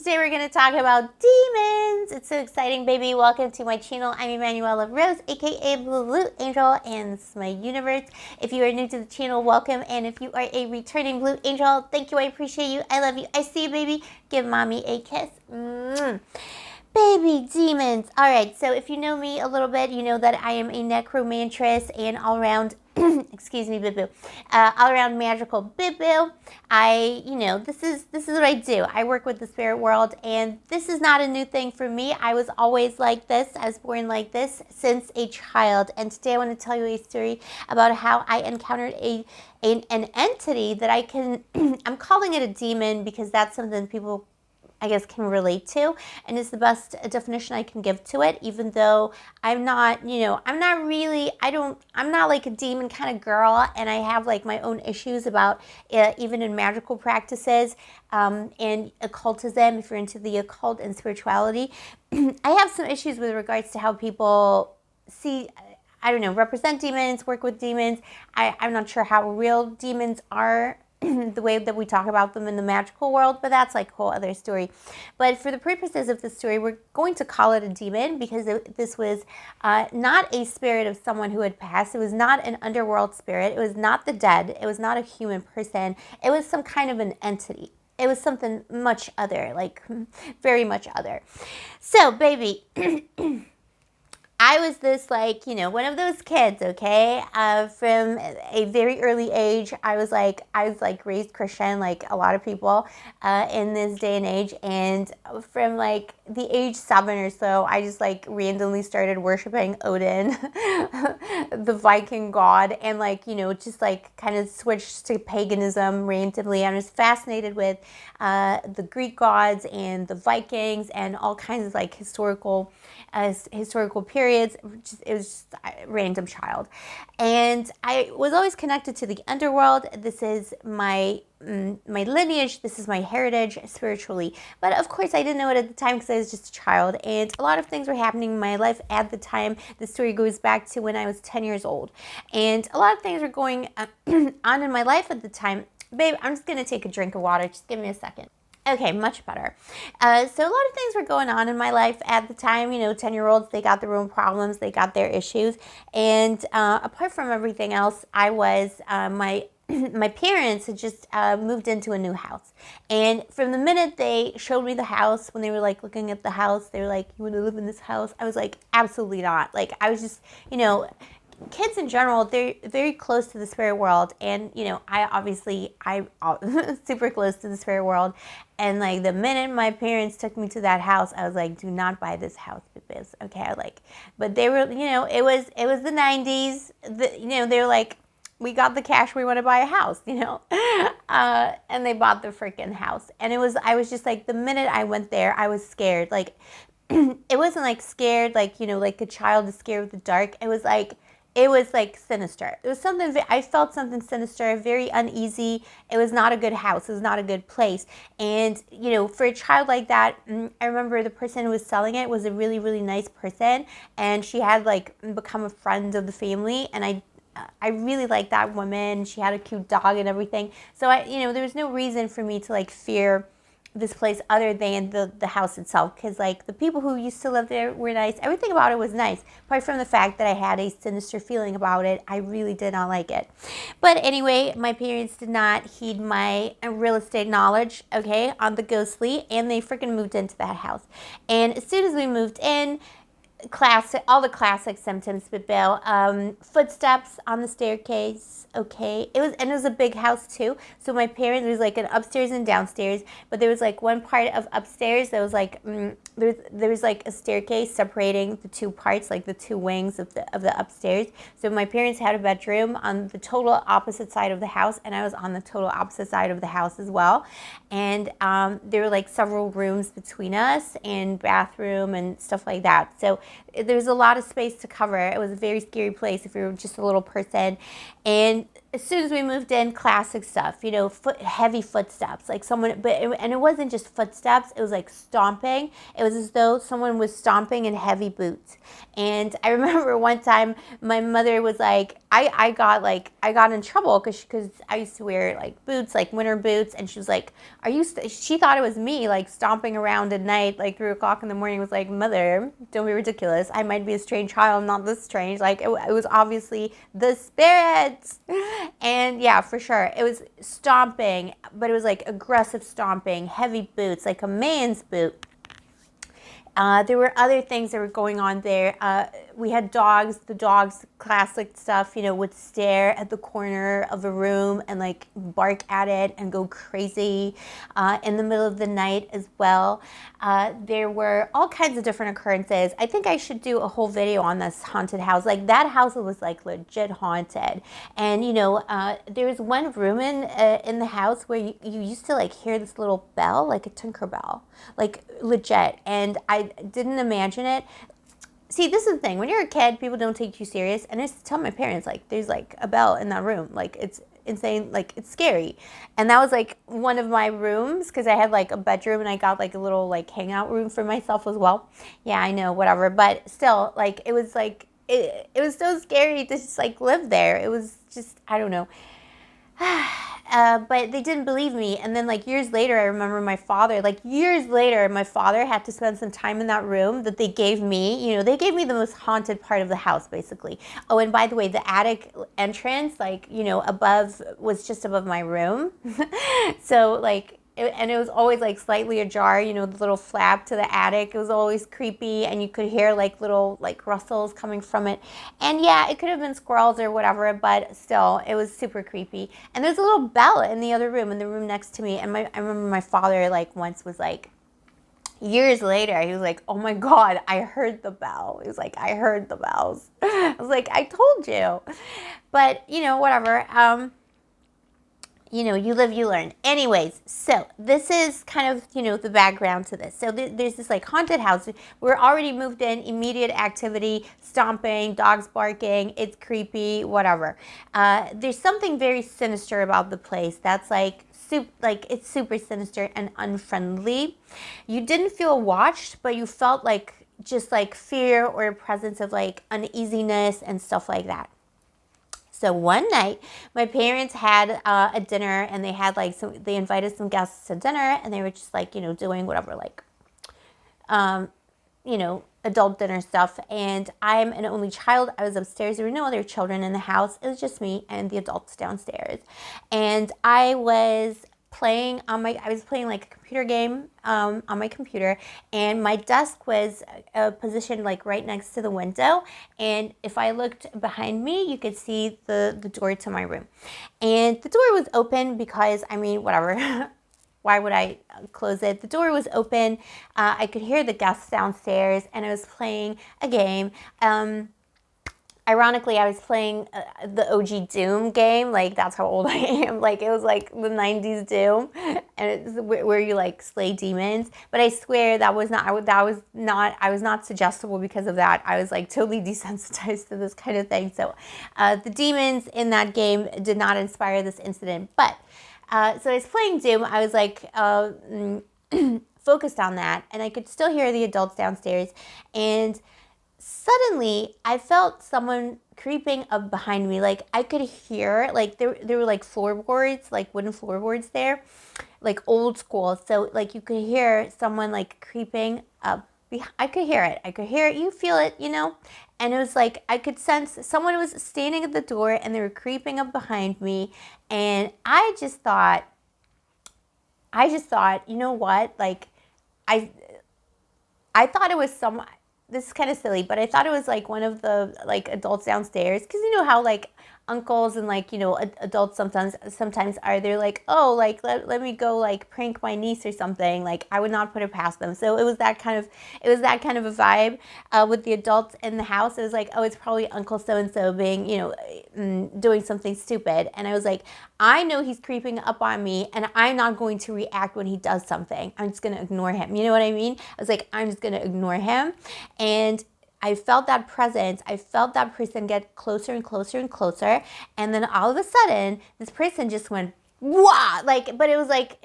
today we're going to talk about demons. It's so exciting, baby. Welcome to my channel. I'm Emanuela Rose, aka Blue Angel, and this is my universe. If you are new to the channel, welcome. And if you are a returning Blue Angel, thank you. I appreciate you. I love you. I see you, baby. Give mommy a kiss. Baby demons. All right, so if you know me a little bit, you know that I am a necromantress and all-around, excuse me, boo-boo, all-around magical boo-boo. This is what I do. I work with the spirit world, and this is not a new thing for me. I was always like this. I was born like this since a child, and today I want to tell you a story about how I encountered an entity that I can, I'm calling it a demon because that's something people I guess can relate to, and it's the best definition I can give to it, even though I'm not, I'm not like a demon kind of girl, and I have like my own issues about even in magical practices and occultism, if you're into the occult and spirituality. I have some issues with regards to how people see, I don't know, represent demons, work with demons. I'm not sure how real demons are, the way that we talk about them in the magical world, but that's like a whole other story. But for the purposes of this story, we're going to call it a demon because this was not a spirit of someone who had passed. It was not an underworld spirit. It was not the dead. It was not a human person. It was some kind of an entity. It was something much other, like very much other. So, baby, I was this, like, one of those kids, okay? From a very early age, I was raised Christian, like a lot of people in this day and age. And from like the age 7 or so, I just like randomly started worshiping Odin, the Viking god, and just like kind of switched to paganism randomly. I was fascinated with the Greek gods and the Vikings and all kinds of like historical periods. It was just a random child, and I was always connected to the underworld. This is my lineage. This is my heritage spiritually. But of course, I didn't know it at the time because I was just a child, and a lot of things were happening in my life at the time. The story goes back to when I was 10 years old, and a lot of things were going on in my life at the time. Babe, I'm just gonna take a drink of water. Just give me a second. Okay, much better. So a lot of things were going on in my life at the time. 10-year-olds, they got their own problems. They got their issues. And apart from everything else, I was, my parents had just moved into a new house. And from the minute they showed me the house, when they were like looking at the house, they were like, "You want to live in this house?" I was like, absolutely not. Like, I was just, kids in general, they're very close to the spirit world, and I'm super close to the spirit world. And like the minute my parents took me to that house, I was like, "Do not buy this house, because okay." But they were, it was the 90s. They were like, "We got the cash, we want to buy a house," and they bought the freaking house. And I was just like, the minute I went there, I was scared. Like, it wasn't like scared, like like a child is scared of the dark. It was like sinister. It was something, I felt something sinister, very uneasy. It was not a good house. It was not a good place. And, for a child like that, I remember the person who was selling it was a really, really nice person. And she had like become a friend of the family. And I really liked that woman. She had a cute dog and everything. So there was no reason for me to like fear this place other than the house itself, because like the people who used to live there were nice. Everything about it was nice, apart from the fact that I had a sinister feeling about it. I really did not like it. But anyway, my parents did not heed my real estate knowledge, okay, on the ghostly, and they freaking moved into that house. And as soon as we moved in, all the classic symptoms, but Bill, footsteps on the staircase, okay. It was a big house too. So my parents, there was like an upstairs and downstairs, but there was like one part of upstairs that was like, there was like a staircase separating the two parts, like the two wings of the upstairs. So my parents had a bedroom on the total opposite side of the house, and I was on the total opposite side of the house as well. And there were like several rooms between us, and bathroom and stuff like that. So there was a lot of space to cover. It was a very scary place if you were just a little person. And as soon as we moved in, classic stuff, you know, heavy footsteps, like someone, and it wasn't just footsteps, it was like stomping. It was as though someone was stomping in heavy boots. And I remember one time my mother was like, I got in trouble because I used to wear like boots, like winter boots, and she was like, she thought it was me like stomping around at night, like 3 o'clock in the morning. Was like, mother, don't be ridiculous. I might be a strange child, not this strange. Like it was obviously the spirits. And yeah, for sure, it was stomping, but it was like aggressive stomping, heavy boots, like a man's boot. There were other things that were going on there. We had dogs. The dogs, classic stuff, you know, would stare at the corner of a room and like bark at it and go crazy in the middle of the night as well. There were all kinds of different occurrences. I think I should do a whole video on this haunted house. Like that house was like legit haunted. And you know, there was one room in the house where you used to like hear this little bell, like a tinker bell, like legit. And I didn't imagine it. See, this is the thing. When you're a kid, people don't take you serious. And I used to tell my parents, like, there's like a bell in that room. Like, it's insane. Like, it's scary. And that was like one of my rooms because I had like a bedroom and I got like a little like hangout room for myself as well. Yeah, I know, whatever. But still, like, it was like, it was so scary to just like live there. It was just, I don't know. But they didn't believe me. And then like years later, I remember my father had to spend some time in that room that they gave me. You know, they gave me the most haunted part of the house, basically. Oh, and by the way, the attic entrance, like, you know, was just above my room. So like, and it was always like slightly ajar, you know, the little flap to the attic. It was always creepy, and you could hear like little like rustles coming from it. And yeah, it could have been squirrels or whatever, but still, it was super creepy. And there's a little bell in the other room, in the room next to me. And I remember my father like once was like, years later, he was like, oh my God, I heard the bell. He was like, I heard the bells. I was like, I told you. But, you know, whatever. You know, you live, you learn. Anyways, so this is kind of, you know, the background to this. So there's this like haunted house. We're already moved in, immediate activity, stomping, dogs barking, it's creepy, whatever. There's something very sinister about the place that's like, it's super sinister and unfriendly. You didn't feel watched, but you felt like just like fear or a presence of like uneasiness and stuff like that. So one night, my parents had a dinner, and they had like they invited some guests to dinner, and they were just like, you know, doing whatever, like, you know, adult dinner stuff. And I'm an only child. I was upstairs. There were no other children in the house. It was just me and the adults downstairs. And I was playing like a computer game on my computer, and my desk was positioned like right next to the window, and if I looked behind me, you could see the door to my room. And the door was open because, I mean, whatever. Why would I close it? The door was open. I could hear the guests downstairs, and I was playing a game. Ironically, I was playing the OG Doom game. Like, that's how old I am. Like, it was like the 90s Doom, and it's where you like slay demons. But I swear I was not suggestible because of that. I was like totally desensitized to this kind of thing. So the demons in that game did not inspire this incident. But so I was playing Doom. I was like focused on that, and I could still hear the adults downstairs. And suddenly, I felt someone creeping up behind me. Like, I could hear, like, there were, like, floorboards, like, wooden floorboards there, like, old school. So, like, you could hear someone, like, creeping up. I could hear it. I could hear it. You feel it, you know? And it was, like, I could sense someone was standing at the door, and they were creeping up behind me. And I just thought, you know what? Like, I thought it was someone. This is kind of silly, but I thought it was like one of the like adults downstairs, because you know how like uncles and like, you know, adults sometimes are, they're like, oh, like let me go like prank my niece or something. Like, I would not put it past them. So it was that kind of a vibe with the adults in the house. It was like, oh, it's probably Uncle so and so being, you know, doing something stupid. And I was like, I know he's creeping up on me, and I'm not going to react when he does something. I'm just going to ignore him. You know what I mean? I was like, I'm just going to ignore him. And I felt that presence. I felt that person get closer and closer and closer. And then all of a sudden, this person just went, wow, like, but it was like,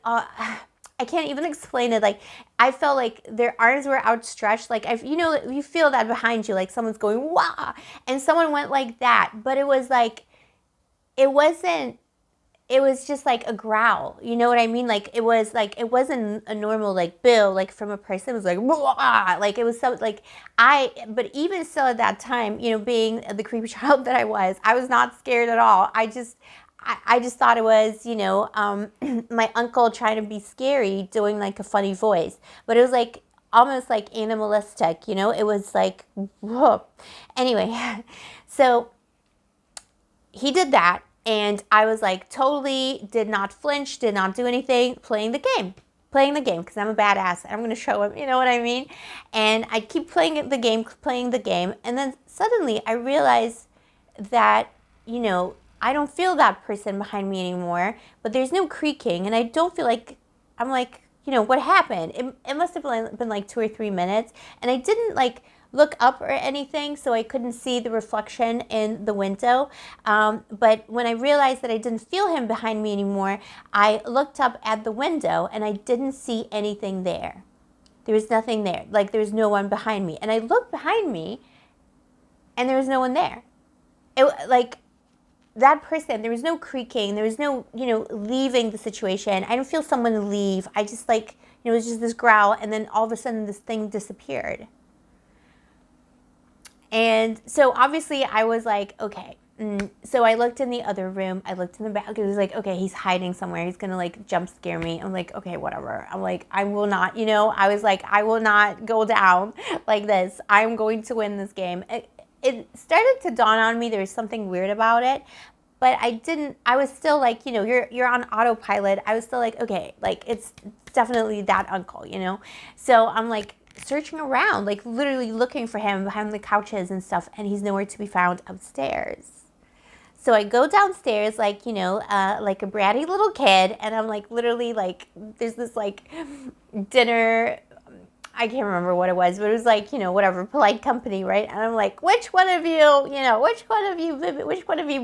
I can't even explain it. Like, I felt like their arms were outstretched. Like, you feel that behind you, like someone's going, wow. And someone went like that. But it was like, it was just like a growl. You know what I mean? Like, it wasn't a normal, like, bill, like from a person. It was like, wah! Like, it was so, like, but even still at that time, being the creepy child that I was not scared at all. I just thought it was, my uncle trying to be scary, doing like a funny voice. But it was like almost like animalistic, it was like, whoa. Anyway, so he did that. And I was like, totally did not flinch, did not do anything, playing the game because I'm a badass. I'm going to show him, you know what I mean? And I keep playing the game. And then suddenly I realize that, I don't feel that person behind me anymore, but there's no creaking. And I don't feel like, I'm like, what happened? It must have been like 2 or 3 minutes. And I didn't like look up or anything, so I couldn't see the reflection in the window. But when I realized that I didn't feel him behind me anymore, I looked up at the window and I didn't see anything there. There was nothing there. Like, there was no one behind me. And I looked behind me and there was no one there. It, like, that person, there was no creaking, there was no, leaving the situation. I didn't feel someone leave. I just like, it was just this growl, and then all of a sudden this thing disappeared. And so obviously I was like, okay. So I looked in the other room. I looked in the back. It was like, okay, he's hiding somewhere. He's going to like jump scare me. I'm like, okay, whatever. I'm like, I will not, I was like, I will not go down like this. I'm going to win this game. It started to dawn on me there was something weird about it, but I was still like, you're on autopilot. I was still like, okay, like it's definitely that uncle, So I'm like searching around, like literally looking for him behind the couches and stuff, and he's nowhere to be found upstairs. So I go downstairs like, like a bratty little kid, and I'm like literally like, there's this like dinner, I can't remember what it was, but it was like, whatever, polite company, right? And I'm like, which one of you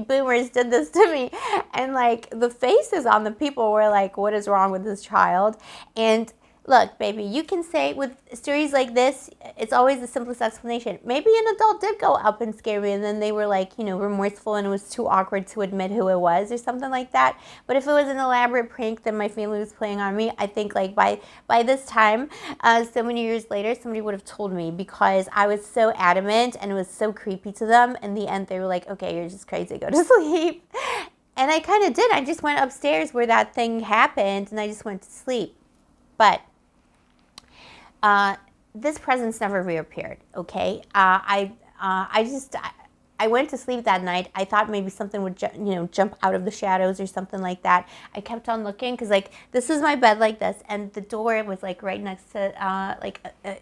boomers did this to me? And like the faces on the people were like, what is wrong with this child? And look, baby, you can say with stories like this, it's always the simplest explanation. Maybe an adult did go up and scare me, and then they were like, remorseful, and it was too awkward to admit who it was or something like that. But if it was an elaborate prank that my family was playing on me, I think like by this time, so many years later, somebody would have told me, because I was so adamant and it was so creepy to them. In the end, they were like, okay, you're just crazy, go to sleep. And I kind of did. I just went upstairs where that thing happened, and I just went to sleep. But this presence never reappeared, okay? I went to sleep that night. I thought maybe something would, jump out of the shadows or something like that. I kept on looking because, like, this is my bed like this, and the door was, like, right next to,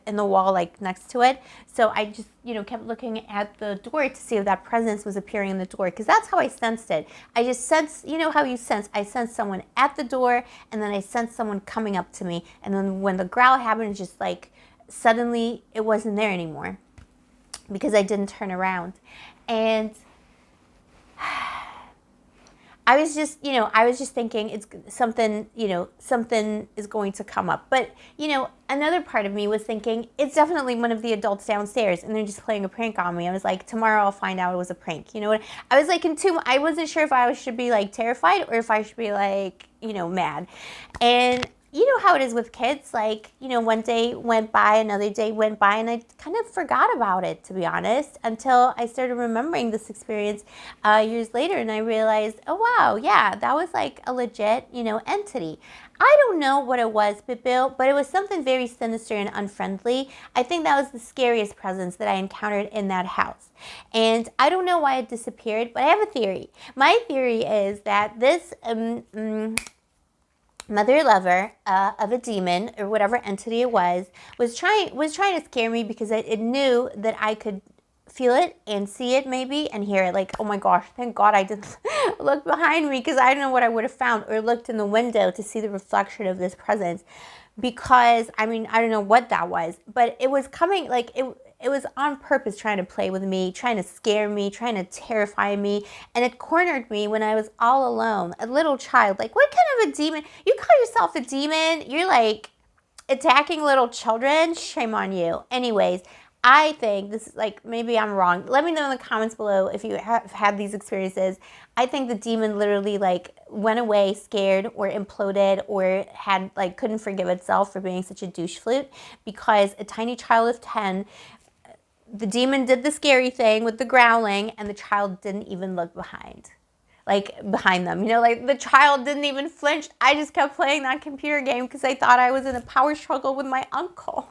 in the wall, like, next to it. So I just, kept looking at the door to see if that presence was appearing in the door, because that's how I sensed it. I just sensed, how you sense. I sensed someone at the door, and then I sensed someone coming up to me. And then when the growl happened, just, like, suddenly it wasn't there anymore because I didn't turn around. And I was just thinking it's something, something is going to come up. But, another part of me was thinking it's definitely one of the adults downstairs and they're just playing a prank on me. I was like, tomorrow I'll find out it was a prank. You know what? I was like I wasn't sure if I should be like terrified or if I should be like, mad. And you know how it is with kids, like, one day went by, another day went by, and I kind of forgot about it, to be honest, until I started remembering this experience years later, and I realized, oh, wow, yeah, that was like a legit, entity. I don't know what it was, but it was something very sinister and unfriendly. I think that was the scariest presence that I encountered in that house. And I don't know why it disappeared, but I have a theory. My theory is that this mother lover of a demon or whatever entity it was trying to scare me because it knew that I could feel it and see it maybe and hear it. Like, oh my gosh, thank God I didn't look behind me, because I don't know what I would have found, or looked in the window to see the reflection of this presence, because I don't know what that was, but it was coming, like it was on purpose trying to play with me, trying to scare me, trying to terrify me. And it cornered me when I was all alone, a little child. Like, what kind of a demon? You call yourself a demon? You're like attacking little children? Shame on you. Anyways, I think this is like, maybe I'm wrong. Let me know in the comments below if you have had these experiences. I think the demon literally like went away scared or imploded or had like couldn't forgive itself for being such a douche flute, because a tiny child of 10, the demon did the scary thing with the growling and the child didn't even look behind. Like behind them, you know, like the child didn't even flinch. I just kept playing that computer game because I thought I was in a power struggle with my uncle.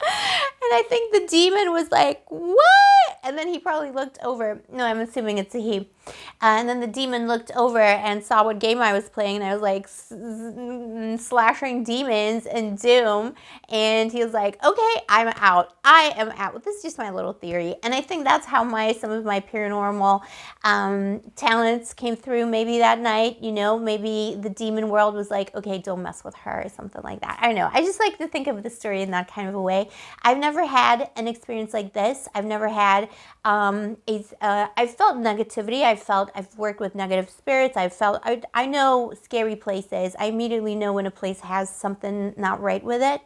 And I think the demon was like, what? And then he probably looked over. No, I'm assuming it's a he. And then the demon looked over and saw what game I was playing. And I was like slashing demons and Doom. And he was like, okay, I'm out. I am out. This is just my little theory. And I think that's how some of my paranormal talents came through maybe that night. You know, maybe the demon world was like, okay, don't mess with her or something like that. I don't know. I just like to think of the story in that kind of a way. I've never had an experience like this. I've never had, I've felt negativity. I've worked with negative spirits. I know scary places. I immediately know when a place has something not right with it.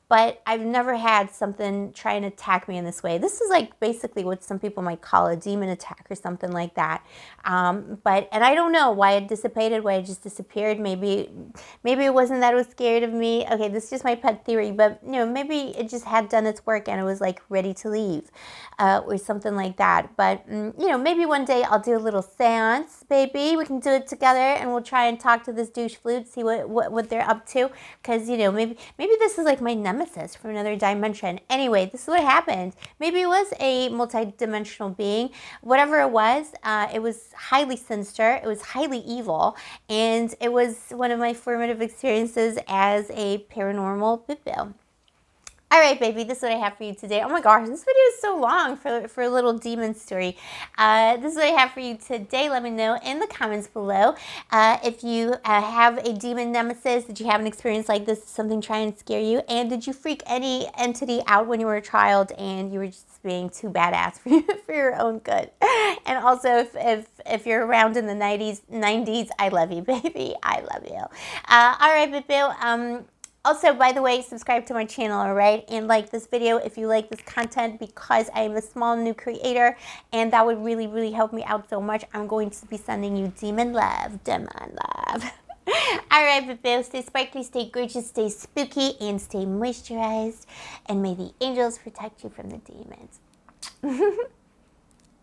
But I've never had something try and attack me in this way. This is like basically what some people might call a demon attack or something like that. And I don't know why it dissipated, why it just disappeared. Maybe it wasn't that it was scared of me. Okay, this is just my pet theory, but you know, maybe it just had done its work and it was like ready to leave or something like that. But you know, maybe one day I'll do a little seance, baby. We can do it together and we'll try and talk to this douche flute, see what they're up to. Because you know, maybe this is like my nemesis from another dimension. Anyway, this is what happened. Maybe it was a multi-dimensional being. Whatever it was highly sinister. It was highly evil. And it was one of my formative experiences as a paranormal bibbo. All right, baby, this is what I have for you today. Oh my gosh, this video is so long for a little demon story. This is what I have for you today. Let me know in the comments below if you have a demon nemesis. Did you have an experience like this? Something trying to scare you? And did you freak any entity out when you were a child and you were just being too badass for your own good? And also, if you're around in the 90s, I love you, baby. I love you. All right, boo-boo. Also, by the way, subscribe to my channel, all right? And like this video if you like this content, because I am a small new creator and that would really, really help me out so much. I'm going to be sending you demon love. All right, boo-boo, stay sparkly, stay gorgeous, stay spooky, and stay moisturized. And may the angels protect you from the demons.